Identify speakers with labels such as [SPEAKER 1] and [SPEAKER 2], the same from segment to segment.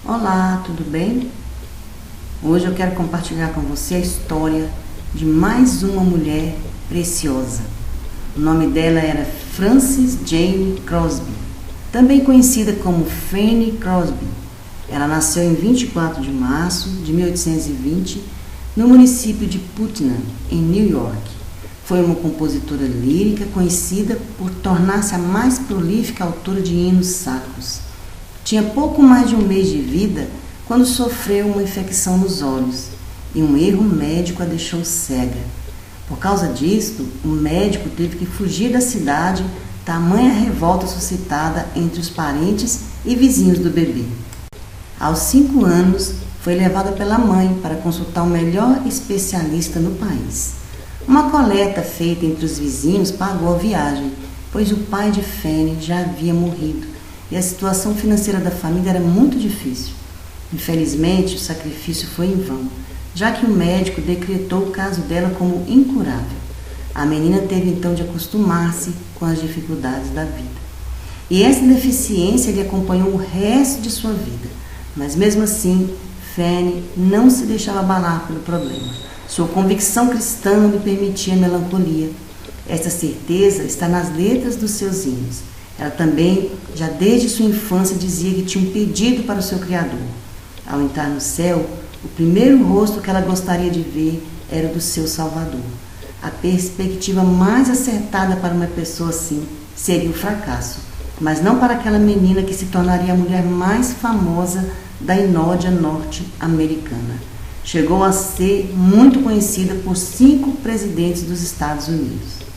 [SPEAKER 1] Olá, tudo bem? Hoje eu quero compartilhar com você a história de mais uma mulher preciosa. O nome dela era Frances Jane Crosby, também conhecida como Fanny Crosby. Ela nasceu em 24 de março de 1820 no município de Putnam, em New York. Foi uma compositora lírica conhecida por tornar-se a mais prolífica autora de hinos sacros. Tinha pouco mais de um mês de vida quando sofreu uma infecção nos olhos e um erro médico a deixou cega. Por causa disto, o médico teve que fugir da cidade, tamanha revolta suscitada entre os parentes e vizinhos do bebê. Aos 5 anos, foi levada pela mãe para consultar o melhor especialista no país. Uma coleta feita entre os vizinhos pagou a viagem, pois o pai de Fanny já havia morrido e a situação financeira da família era muito difícil. Infelizmente, o sacrifício foi em vão, já que o médico decretou o caso dela como incurável. A menina teve então de acostumar-se com as dificuldades da vida. E essa deficiência lhe acompanhou o resto de sua vida. Mas mesmo assim, Fanny não se deixava abalar pelo problema. Sua convicção cristã não lhe permitia melancolia. Esta certeza está nas letras dos seus hinos. Ela também, já desde sua infância, dizia que tinha um pedido para o seu Criador. Ao entrar no céu, o primeiro rosto que ela gostaria de ver era o do seu Salvador. A perspectiva mais acertada para uma pessoa assim seria o fracasso, mas não para aquela menina que se tornaria a mulher mais famosa da inódia norte-americana. Chegou a ser muito conhecida por 5 presidentes dos Estados Unidos.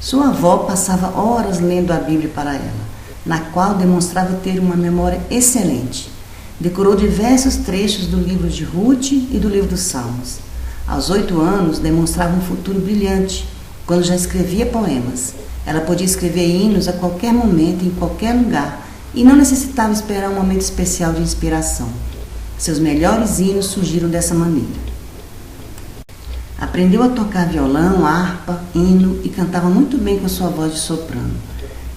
[SPEAKER 1] Sua avó passava horas lendo a Bíblia para ela, na qual demonstrava ter uma memória excelente. Decorou diversos trechos do livro de Ruth e do livro dos Salmos. Aos 8 anos, demonstrava um futuro brilhante, quando já escrevia poemas. Ela podia escrever hinos a qualquer momento, em qualquer lugar, e não necessitava esperar um momento especial de inspiração. Seus melhores hinos surgiram dessa maneira. Aprendeu a tocar violão, harpa, hino e cantava muito bem com sua voz de soprano.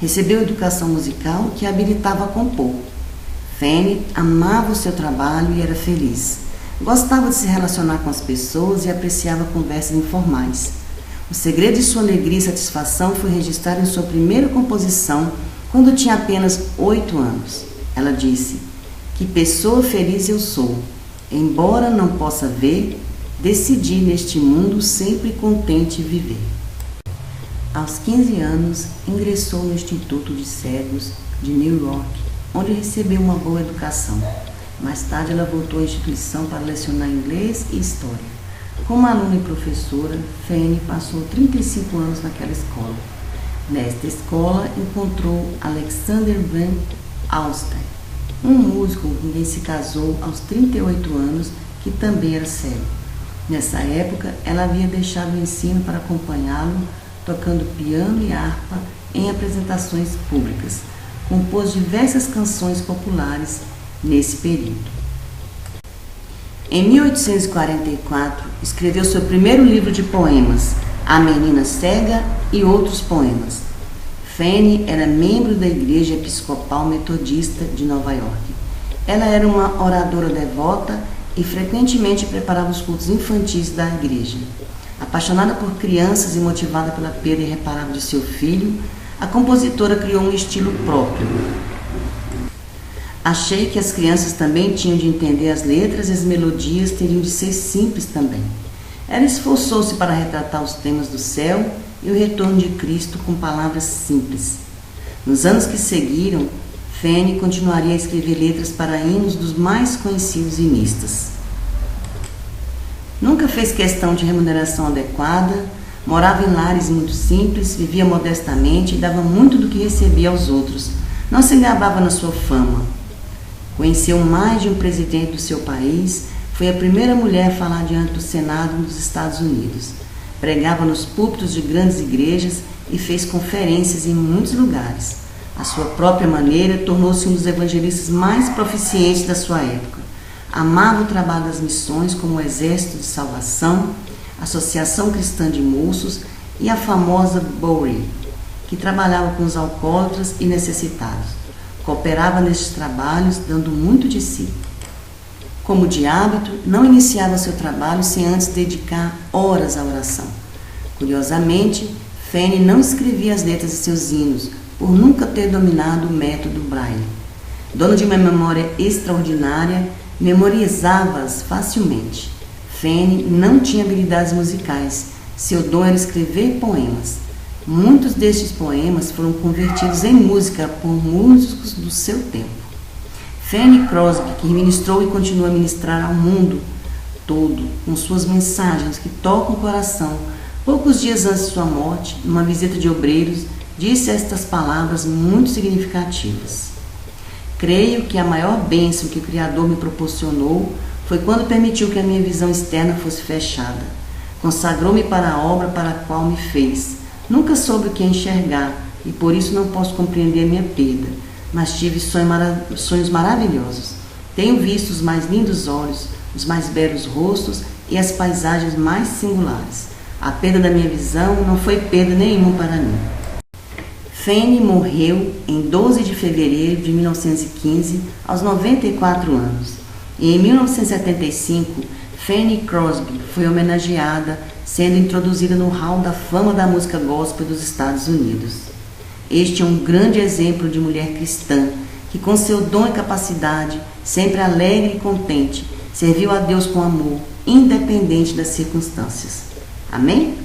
[SPEAKER 1] Recebeu educação musical que a habilitava a compor. Fanny amava o seu trabalho e era feliz. Gostava de se relacionar com as pessoas e apreciava conversas informais. O segredo de sua alegria e satisfação foi registrado em sua primeira composição, quando tinha apenas 8 anos. Ela disse: "Que pessoa feliz eu sou, embora não possa ver, decidi neste mundo sempre contente viver." Aos 15 anos, ingressou no Instituto de Cegos de New York, onde recebeu uma boa educação. Mais tarde, ela voltou à instituição para lecionar inglês e história. Como aluna e professora, Fanny passou 35 anos naquela escola. Nesta escola, encontrou Alexander Van Alstyne, um músico com quem se casou aos 38 anos, que também era cego. Nessa época, ela havia deixado o ensino para acompanhá-lo, tocando piano e harpa em apresentações públicas. Compôs diversas canções populares nesse período. Em 1844, escreveu seu primeiro livro de poemas, A Menina Cega e Outros Poemas. Fanny era membro da Igreja Episcopal Metodista de Nova York. Ela era uma oradora devota e frequentemente preparava os cultos infantis da igreja. Apaixonada por crianças e motivada pela perda irreparável de seu filho, a compositora criou um estilo próprio. Achei que as crianças também tinham de entender as letras e as melodias teriam de ser simples também. Ela esforçou-se para retratar os temas do céu e o retorno de Cristo com palavras simples. Nos anos que seguiram, Fanny continuaria a escrever letras para hinos dos mais conhecidos hinistas. Nunca fez questão de remuneração adequada, morava em lares muito simples, vivia modestamente e dava muito do que recebia aos outros. Não se gabava na sua fama. Conheceu mais de um presidente do seu país, foi a primeira mulher a falar diante do Senado dos Estados Unidos. Pregava nos púlpitos de grandes igrejas e fez conferências em muitos lugares. À sua própria maneira, tornou-se um dos evangelistas mais proficientes da sua época. Amava o trabalho das missões, como o Exército de Salvação, a Associação Cristã de Moços e a famosa Bowery, que trabalhava com os alcoólatras e necessitados. Cooperava nestes trabalhos, dando muito de si. Como de hábito, não iniciava seu trabalho sem antes dedicar horas à oração. Curiosamente, Fanny não escrevia as letras de seus hinos, por nunca ter dominado o método Braille. Dona de uma memória extraordinária, memorizava-as facilmente. Fanny não tinha habilidades musicais, seu dom era escrever poemas. Muitos destes poemas foram convertidos em música por músicos do seu tempo. Fanny Crosby, que ministrou e continua a ministrar ao mundo todo, com suas mensagens que tocam o coração, poucos dias antes de sua morte, numa visita de obreiros, disse estas palavras muito significativas. Creio que a maior bênção que o Criador me proporcionou foi quando permitiu que a minha visão externa fosse fechada. Consagrou-me para a obra para a qual me fez. Nunca soube o que enxergar e por isso não posso compreender a minha perda, mas tive sonhos maravilhosos. Tenho visto os mais lindos olhos, os mais belos rostos e as paisagens mais singulares. A perda da minha visão não foi perda nenhuma para mim. Fanny morreu em 12 de fevereiro de 1915, aos 94 anos. E em 1975, Fanny Crosby foi homenageada, sendo introduzida no Hall da Fama da Música Gospel dos Estados Unidos. Este é um grande exemplo de mulher cristã, que com seu dom e capacidade, sempre alegre e contente, serviu a Deus com amor, independente das circunstâncias. Amém?